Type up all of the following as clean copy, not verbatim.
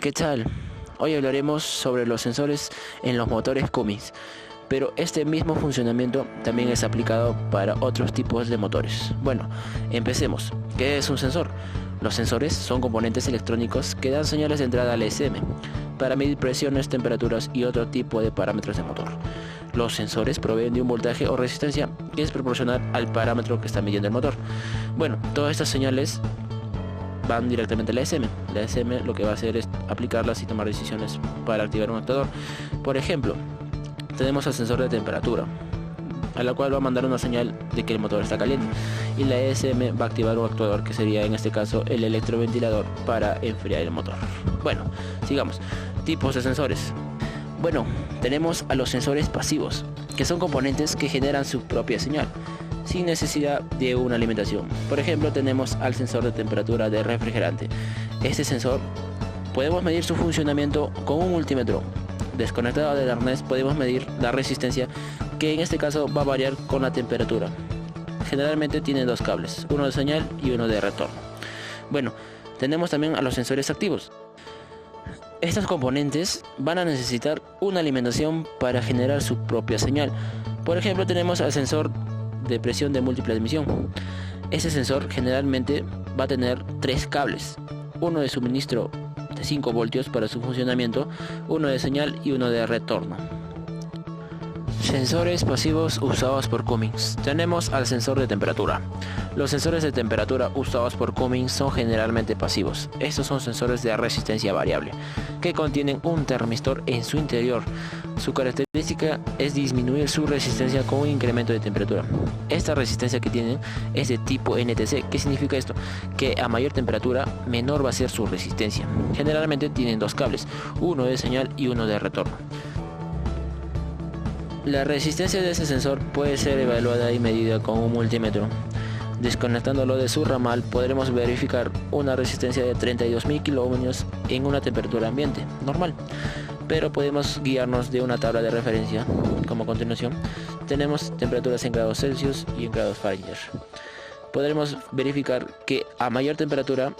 ¿qué tal? Hoy hablaremos sobre los sensores en los motores Cummins, pero este mismo funcionamiento también es aplicado para otros tipos de motores. Bueno, empecemos. ¿Qué es un sensor? Los sensores son componentes electrónicos que dan señales de entrada al ECM para medir presiones, temperaturas y otro tipo de parámetros del motor. Los sensores proveen de un voltaje o resistencia que es proporcional al parámetro que está midiendo el motor. Bueno, todas estas señales van directamente a la ECM. La ECM lo que va a hacer es aplicarlas y tomar decisiones para activar un actuador. Por ejemplo, tenemos el sensor de temperatura, a la cual va a mandar una señal de que el motor está caliente, y la ECM va a activar un actuador que sería en este caso el electroventilador para enfriar el motor. Bueno, sigamos. Tipos de sensores. Bueno, tenemos a los sensores pasivos, que son componentes que generan su propia señal sin necesidad de una alimentación. Por ejemplo, tenemos al sensor de temperatura de refrigerante. Este sensor podemos medir su funcionamiento con un multímetro. Desconectado del arnés podemos medir la resistencia, que en este caso va a variar con la temperatura. Generalmente tiene dos cables, uno de señal y uno de retorno. Bueno, tenemos también a los sensores activos. Estos componentes van a necesitar una alimentación para generar su propia señal. Por ejemplo, tenemos al sensor de presión de múltiple admisión. Este sensor generalmente va a tener tres cables, uno de suministro de 5 voltios para su funcionamiento, uno de señal y uno de retorno. Sensores pasivos usados por Cummins. Tenemos al sensor de temperatura. Los sensores de temperatura usados por Cummins son generalmente pasivos. Estos son sensores de resistencia variable que contienen un termistor en su interior. Su característica es disminuir su resistencia con un incremento de temperatura. Esta resistencia que tienen es de tipo NTC. ¿Qué significa esto? Que a mayor temperatura, menor va a ser su resistencia. Generalmente tienen dos cables, uno de señal y uno de retorno. La resistencia de este sensor puede ser evaluada y medida con un multímetro. Desconectándolo de su ramal podremos verificar una resistencia de 32.000 kiloohmios en una temperatura ambiente normal, pero podemos guiarnos de una tabla de referencia. Como a continuación tenemos temperaturas en grados Celsius y en grados Fahrenheit. Podremos verificar que a mayor temperatura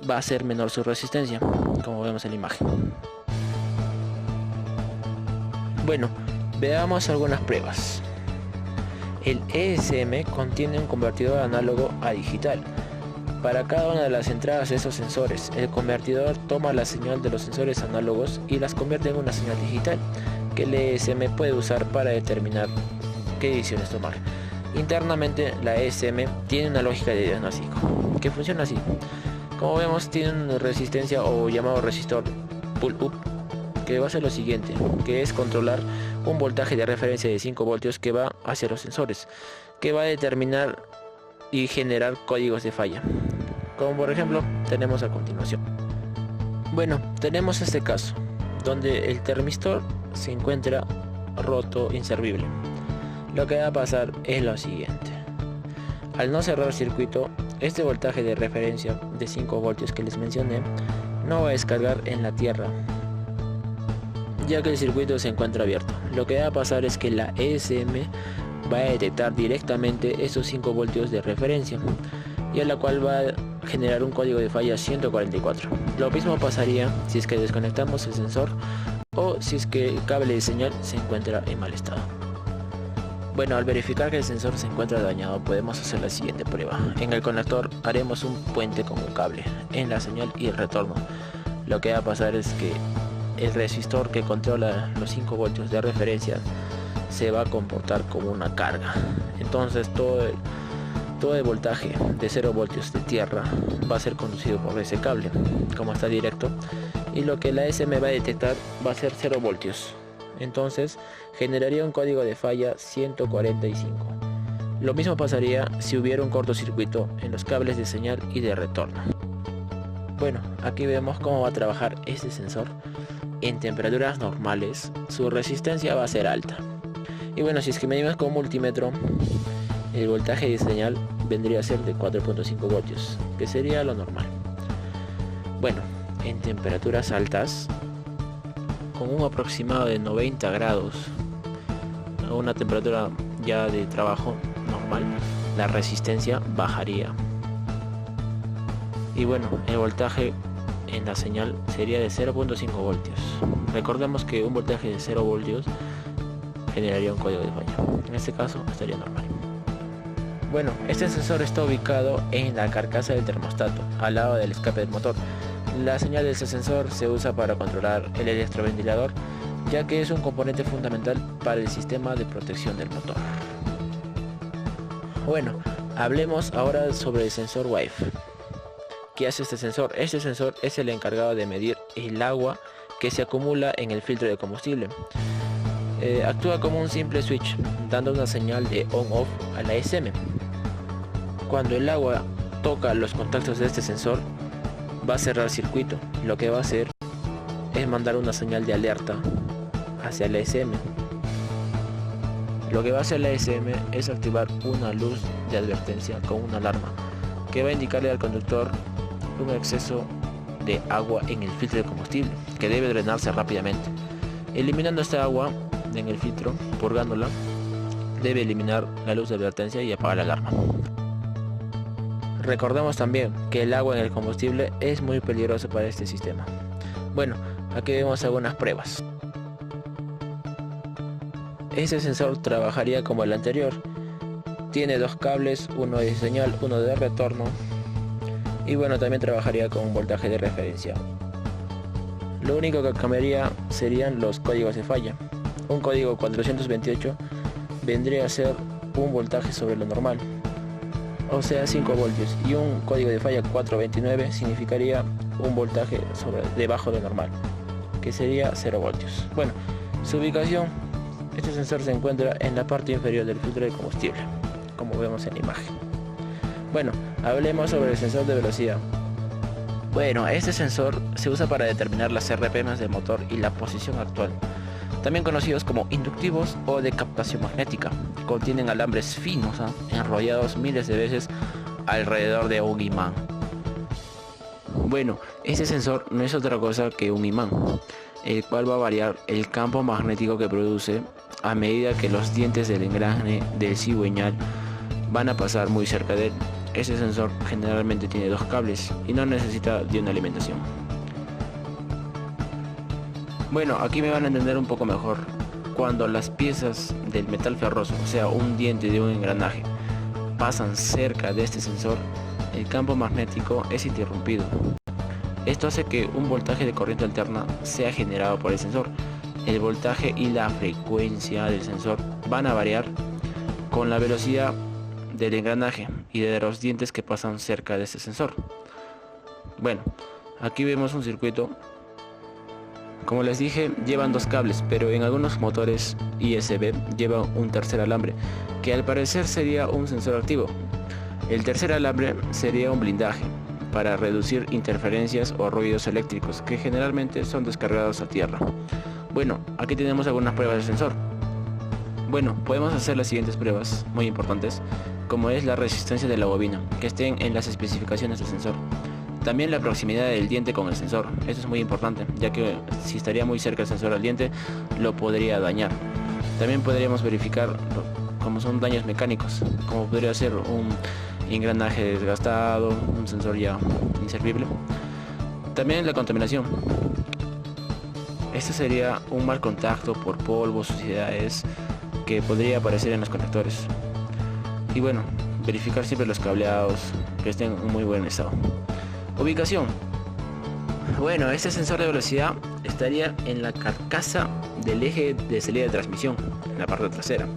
va a ser menor su resistencia, como vemos en la imagen. Bueno, veamos algunas pruebas. El ECM contiene un convertidor análogo a digital. Para cada una de las entradas de estos sensores, el convertidor toma la señal de los sensores análogos y las convierte en una señal digital, que el ECM puede usar para determinar qué decisiones tomar. Internamente, la ECM tiene una lógica de diagnóstico, que funciona así. Como vemos, tiene una resistencia o llamado resistor pull-up, que va a ser lo siguiente, que es controlar un voltaje de referencia de 5 voltios que va hacia los sensores, que va a determinar y generar códigos de falla, como por ejemplo tenemos a continuación. Bueno, tenemos este caso donde el termistor se encuentra roto, inservible. Lo que va a pasar es lo siguiente: al no cerrar el circuito, este voltaje de referencia de 5 voltios que les mencioné no va a descargar en la tierra, ya que el circuito se encuentra abierto. Lo que va a pasar es que la ECM va a detectar directamente esos 5 voltios de referencia, y a la cual va a generar un código de falla 144. Lo mismo pasaría si es que desconectamos el sensor o si es que el cable de señal se encuentra en mal estado. Bueno, al verificar que el sensor se encuentra dañado, podemos hacer la siguiente prueba. En el conector haremos un puente con un cable en la señal y el retorno. Lo que va a pasar es que el resistor que controla los 5 voltios de referencia se va a comportar como una carga. Entonces todo el voltaje de 0 voltios de tierra va a ser conducido por ese cable, como está directo, y lo que la ECM va a detectar va a ser 0 voltios. Entonces generaría un código de falla 145. Lo mismo pasaría si hubiera un cortocircuito en los cables de señal y de retorno. Bueno, aquí vemos cómo va a trabajar este sensor. En temperaturas normales, su resistencia va a ser alta. Y bueno, si es que medimos con un multímetro, el voltaje de señal vendría a ser de 4.5 voltios, que sería lo normal. Bueno, en temperaturas altas, con un aproximado de 90 grados, a una temperatura ya de trabajo normal, la resistencia bajaría. Y bueno, el voltaje en la señal sería de 0.5 voltios. Recordemos que un voltaje de 0 voltios generaría un código de falla. En este caso estaría normal. Bueno, este sensor está ubicado en la carcasa del termostato, al lado del escape del motor. La señal de este sensor se usa para controlar el electroventilador, ya que es un componente fundamental para el sistema de protección del motor. Bueno, hablemos ahora sobre el sensor WAVE. ¿Qué hace este sensor? Este sensor es el encargado de medir el agua que se acumula en el filtro de combustible. Actúa como un simple switch, dando una señal de on-off a la SM. Cuando el agua toca los contactos de este sensor, va a cerrar circuito. Lo que va a hacer es mandar una señal de alerta hacia la SM. Lo que va a hacer la SM es activar una luz de advertencia con una alarma que va a indicarle al conductor un exceso de agua en el filtro de combustible que debe drenarse rápidamente. Eliminando esta agua en el filtro, purgándola, debe eliminar la luz de advertencia y apagar la alarma. Recordemos también que el agua en el combustible es muy peligroso para este sistema. Bueno, aquí vemos algunas pruebas. Este sensor trabajaría como el anterior. Tiene dos cables, uno de señal, uno de retorno. Y bueno, también trabajaría con un voltaje de referencia. Lo único que cambiaría serían los códigos de falla. Un código 428 vendría a ser un voltaje sobre lo normal, o sea 5 voltios, y un código de falla 429 significaría un voltaje debajo de normal, que sería 0 voltios. Bueno, su ubicación, este sensor se encuentra en la parte inferior del filtro de combustible, como vemos en la imagen. Bueno, hablemos sobre el sensor de velocidad. Bueno, este sensor se usa para determinar las RPMs del motor y la posición actual, también conocidos como inductivos o de captación magnética. Contienen alambres finos, enrollados miles de veces alrededor de un imán. Bueno, este sensor no es otra cosa que un imán, el cual va a variar el campo magnético que produce a medida que los dientes del engrane del cigüeñal van a pasar muy cerca de él. Este sensor generalmente tiene dos cables y no necesita de una alimentación. Bueno, aquí me van a entender un poco mejor. Cuando las piezas del metal ferroso, o sea un diente de un engranaje, pasan cerca de este sensor, el campo magnético es interrumpido. Esto hace que un voltaje de corriente alterna sea generado por el sensor. El voltaje y la frecuencia del sensor van a variar con la velocidad del engranaje y de los dientes que pasan cerca de este sensor. Bueno, aquí vemos un circuito. Como les dije, llevan dos cables, pero en algunos motores ISB llevan un tercer alambre, que al parecer sería un sensor activo. El tercer alambre sería un blindaje para reducir interferencias o ruidos eléctricos que generalmente son descargados a tierra. Bueno, aquí tenemos algunas pruebas del sensor. Bueno, podemos hacer las siguientes pruebas muy importantes, como es la resistencia de la bobina, que estén en las especificaciones del sensor. También la proximidad del diente con el sensor, esto es muy importante, ya que si estaría muy cerca el sensor al diente, lo podría dañar. También podríamos verificar cómo son daños mecánicos, como podría ser un engranaje desgastado, un sensor ya inservible. También la contaminación. Este sería un mal contacto por polvo, suciedades que podría aparecer en los conectores. Y bueno, verificar siempre los cableados que estén en muy buen estado. Ubicación. Bueno, este sensor de velocidad estaría en la carcasa del eje de salida de transmisión, en la parte trasera.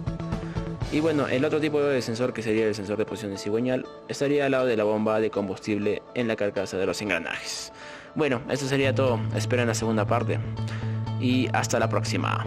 Y bueno, el otro tipo de sensor, que sería el sensor de posición de cigüeñal, estaría al lado de la bomba de combustible en la carcasa de los engranajes. Bueno, esto sería todo. Esperen la segunda parte y hasta la próxima.